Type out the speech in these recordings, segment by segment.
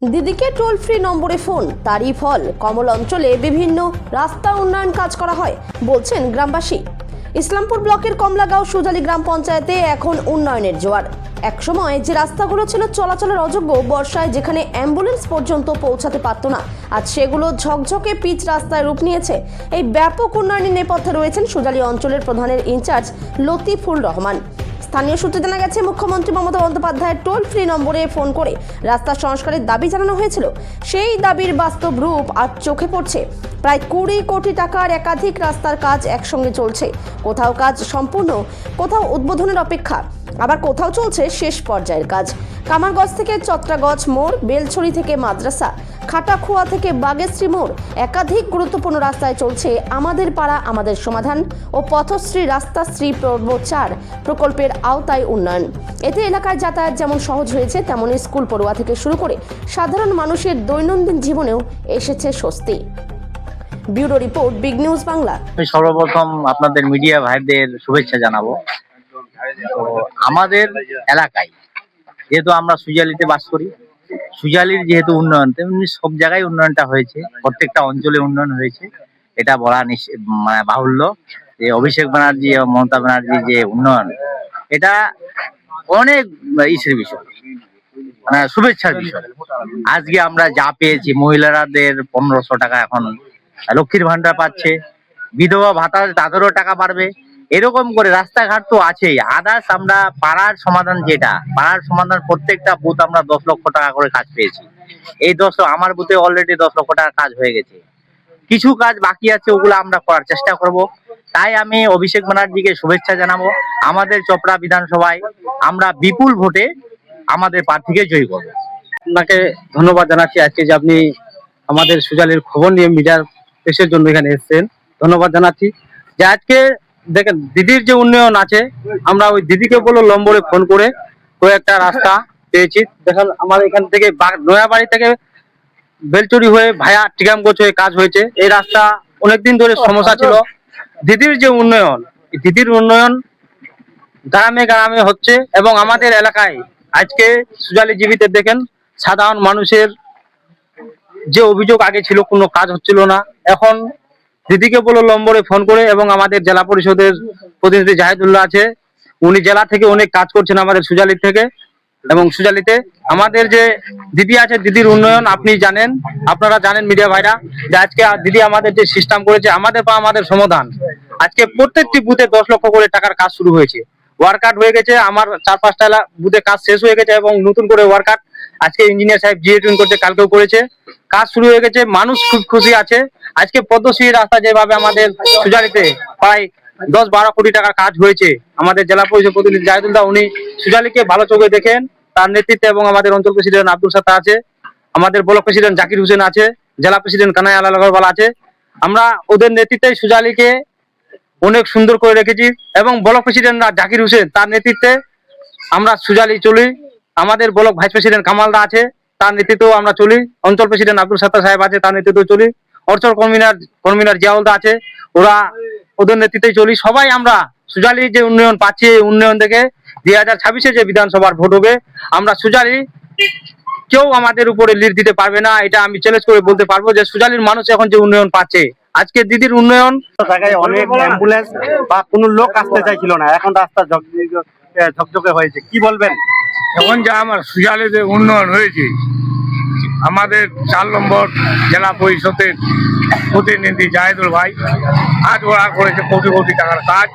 দিদিকে toll free নম্বরে phone, তারই ফল কমল অঞ্চলে বিভিন্ন রাস্তা উন্নয়ন কাজ করা হয় বলছেন গ্রামবাসী। ইসলামপুর ব্লকের কমলাগাঁও সুজালি গ্রাম পঞ্চায়েতে এখন উন্নয়নের জোয়ার। একসময় যে রাস্তাগুলো ছিল চলাচলের অযোগ্য, বর্ষায় যেখানে অ্যাম্বুলেন্স পর্যন্ত পৌঁছাতে পারত না, আজ সেগুলো ঝকঝকে পিচ রাস্তায় রূপ নিয়েছে। এই ব্যাপক উন্নয়নের নেপথ্যে রয়েছেন সুজালি অঞ্চলের প্রধানের ইনচার্জ লতিফুর রহমান। স্থানীয় সূত্রে জানা গেছে, মুখ্যমন্ত্রী মমতা বন্দ্যোপাধ্যায়ের টোল ফ্রি নম্বরে ফোন করে রাস্তা সংস্কারের দাবি জানানো হয়েছিল। সেই দাবির বাস্তব রূপ আজ চোখে পড়ছে। প্রায় 20 কোটি টাকার একাধিক রাস্তার কাজ একসঙ্গে চলছে। কোথাও কাজ সম্পূর্ণ, কোথাও উদ্বোধনের অপেক্ষা, আবার কোথাও চলছে শেষ পর্যায়ের কাজ। কামারগঞ্জ থেকে চত্রাগঞ্জ মোড়, বেলছড়ি থেকে মাদ্রাসা, খাটাখুয়া থেকে বাগেশ্রী মোড়, একাধিক গুরুত্বপূর্ণ রাস্তায় চলছে আমাদের পাড়া আমাদের সমাধান ও পথশ্রী রাস্তাশ্রী পর্ব 4 প্রকল্পের আওতায় উন্নয়ন। এতে এলাকার যাতায়াত যেমন সহজ হয়েছে, তেমনি স্কুল পড়ুয়া থেকে শুরু করে সাধারণ মানুষের দৈনন্দিন জীবনেও এসেছে স্বস্তি। Bureau report, big news Bangla. সর্বপ্রথম আপনাদের মিডিয়া ভাইদের শুভেচ্ছা জানাবো। তো আমাদের এলাকায় যেহেতু আমরা সুজালিতে বাস করি, সুজালির যেহেতু উন্নয়ন, তেমনি সব জায়গায় উন্নয়নটা হয়েছে, প্রত্যেকটা অঞ্চলে উন্নয়ন হয়েছে। এটা বলা মানে বাহুল্য যে অভিষেক ব্যানার্জি এবং মমতা ব্যানার্জি যে উন্নয়ন, এটা অনেক ইসের বিষয়, মানে শুভেচ্ছার বিষয়। আজকে আমরা যা পেয়েছি, মহিলাদের 1500 টাকা এখন লক্ষ্মীর ভান্ডার পাচ্ছে, বিধবা ভাতা তাদেরও টাকা বাড়বে, এরকম করে রাস্তাঘাট তো আছেই। আদার্স আমরা পাড়ার সমাধান, যেটা পাড়ার সমাধান, প্রত্যেকটা বুথ আমরা 10 লক্ষ টাকা করে কাজ পেয়েছি। এই আমার বুথে অলরেডি 10 লক্ষ টাকা কাজ হয়ে গেছে। কিছু কাজ বাকি আছে, ওগুলো আমরা করার চেষ্টা করব। তাই আমি অভিষেক ব্যানার্জিকে শুভেচ্ছা জানাবো। আমাদের চপড়া বিধানসভায় আমরা বিপুল ভোটে আমাদের প্রার্থীকে জয়ী করবো। আপনাকে ধন্যবাদ জানাচ্ছি আজকে যে আপনি আমাদের সুজালির খবর নিয়ে মিডিয়ার পেশের জন্য এখানে এসেছেন। ধন্যবাদ জানাচ্ছি যে আজকে দেখেন দিদির যে উন্নয়ন আছে, আমরা ওই দিদিকে বলো নম্বরে ফোন করে কয়েকটা রাস্তা পেয়েছি। দেখেন আমার এখান থেকে নয়াবাড়ি থেকে বেলচুরি হয়ে ভায়া টিকামগঞ্জ হয়ে কাজ হয়েছে। এই রাস্তা অনেকদিন ধরে সমস্যা ছিল। দিদির যে উন্নয়ন, দিদির উন্নয়ন গ্রামে গ্রামে হচ্ছে এবং আমাদের এলাকায় আজকে সুজালি জীবিতে দেখেন সাধারণ মানুষের যে অভিযোগ আগে ছিল কোনো কাজ হচ্ছিল না, এখন দিদিকে বলো নম্বরে ফোন করে এবং আমাদের জেলা পরিষদের প্রতিনিধি জাহিদুল্লাহ আছে, উনি জেলা থেকে অনেক কাজ করছেন আমাদের সুজালি থেকে। এবং সুজালিতে আমাদের যে দিদি আছে, দিদির উন্নয়ন আপনি জানেন, আপনারা জানেন মিডিয়া ভাইরা, যে আজকে দিদি আমাদের যে সিস্টেম করেছে আমাদের পা আমাদের সমাধান, আজকে প্রত্যেকটি বুথে 10 লক্ষ করে টাকার কাজ শুরু হয়েছে। ওয়ার্কআউট হয়ে গেছে, আমার 4-5টা বুথে কাজ শেষ হয়ে গেছে এবং নতুন করে ওয়ার্কআউট আজকে ইঞ্জিনিয়ার সাহেব জিএ টুইন করছে, কালকেও করেছে, কাজ শুরু হয়ে গেছে। মানুষ খুব খুশি আছে। আজকে পদ্মশ্রী রাস্তা যেভাবে আমাদের সুজালিতে প্রায় 10-12 কোটি টাকার কাজ হয়েছে, আমাদের জেলা পরিষদ প্রতিনিধি জাহিদুল্লাহ উনি সুজালিকে ভালো চোখে দেখেন, তার নেতৃত্বে, এবং আমাদের অঞ্চল প্রেসিডেন্ট আব্দুল সাত্তার আছে, আমাদের ব্লক প্রেসিডেন্ট জাকির হোসেন আছে, জেলা প্রেসিডেন্ট কানাই আলাল আগরওয়াল আছে। আমরা ওদের নেতৃত্বে সুজালিকে অনেক সুন্দর করে রেখেছি এবং ব্লক প্রেসিডেন্ট জাকির হোসেন তার নেতৃত্বে আমরা সুজালি চলি। আমাদের ব্লক ভাইস প্রেসিডেন্ট কামালদা আছে, তার নেতৃত্বেও আমরা চলি। অঞ্চল প্রেসিডেন্ট আব্দুল সাত্তার সাহেব আছে, তার নেতৃত্বে চলি। অঞ্চল কনভিনার জিয়াউলদা আছে, ওদের নেতৃত্বে চলি। সবাই আমরা সুজালি যে উন্নয়ন পাচ্ছি, এই উন্নয়ন থেকে 2026-এ যে বিধানসভার ভোট হবে, আমরা সুজালি কেউ আমাদের উপরে লিড দিতে পারবে না। এটা আমি চ্যালেঞ্জ করে বলতে পারবো যে সুজালির মানুষ এখন যে উন্নয়ন পাচ্ছে, আজকে দিদির উন্নয়ন, জায়গায় অনেক অ্যাম্বুলেন্স বা কোনো লোক আসতে চাইছিল না, এখন রাস্তা ঝকঝকে হয়েছে, কি বলবেন? এখন যা আমার সুজালিতে উন্নয়ন হয়েছে, আমাদের 4 নম্বর জেলা পরিষদের প্রতিনিধি জাহিদুল ভাই আজ ওরা করেছে কোটি কোটি টাকার কাজ,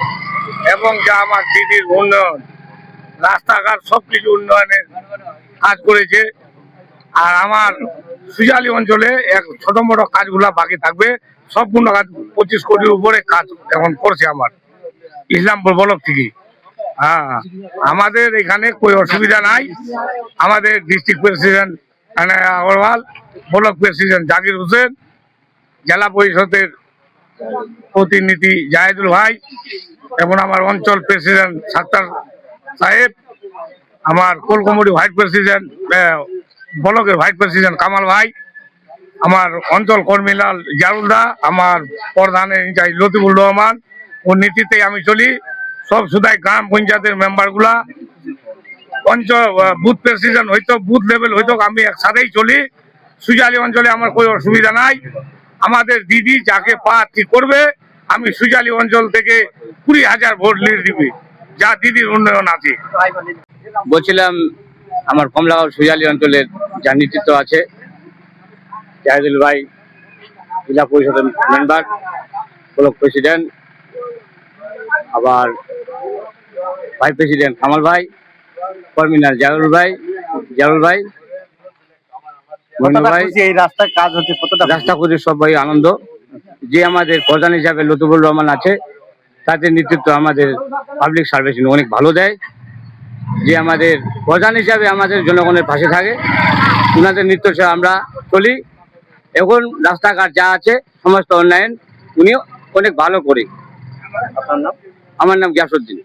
এবং যা আমার দিদির উন্নয়ন, রাস্তাঘাট সবকিছু উন্নয়নের কাজ করেছে। আর আমার সুজালি অঞ্চলে এক ছোট মোটো কাজগুলা বাকি থাকবে, সম্পূর্ণ কাজ 25 কোটির উপরে কাজ এখন করছে আমার ইসলামপুর ব্লক থেকে। হ্যাঁ, আমাদের এখানে কোনো অসুবিধা নাই। আমাদের district president Kanai Agarwal, block president Zakir Hossain, জেলা পরিষদের প্রতিনিধি জাহিদুল ভাই, এবং আমার অঞ্চল প্রেসিডেন্ট সাত্তার সাহেব, আমার কোল কমিটি ভাইস প্রেসিডেন্ট, ব্লকের ভাইস প্রেসিডেন্ট কামাল ভাই, আমার অঞ্চল কর্মীলাল জারুলদা, আমার প্রধানের ইনচার্জ লতিফুর রহমান, ওর নেতৃত্বে আমি চলি। সব সুদাই গ্রাম পঞ্চায়েতের মেম্বারগুলা অঞ্চল বুথ প্রেসিডেন্ট হইতো, বুথ লেভেল হইতো, আমি একসাথেই চলি। সুজালি অঞ্চলে আমার কোনো অসুবিধা নাই। আমাদের দিদি যাকে প্রার্থী করবে, আমি সুজালি অঞ্চল থেকে 20,000 ভোট লিড দিবি, যা দিদির উন্নয়ন আছে। বলছিলাম আমার কমলাগাঁও সুজালি অঞ্চলের যা নেতৃত্ব আছে, জাহিদুল ভাই জেলা পরিষদের মেম্বার, ব্লক প্রেসিডেন্ট, আবার ভাইস প্রেসিডেন্ট কামাল ভাই, কর্মিনার জাহুল ভাই, মনু কতটা ভাই, খুশি এই রাস্তার কাজ হচ্ছে, কতটা রাস্তা করে সবাই আনন্দ। যে আমাদের প্রধান হিসাবে লতিফুর রহমান আছে, তাদের নেতৃত্ব আমাদের পাবলিক সার্ভিস অনেক ভালো দেয়। যে আমাদের প্রধান হিসাবে আমাদের জনগণের পাশে থাকে, ওনাদের নেতৃত্বে আমরা চলি। এখন রাস্তাঘাট যা আছে সমস্ত উন্নয়ন উনি অনেক ভালো করে। আপনার নাম? আমার নাম গিয়াসউদ্দিন।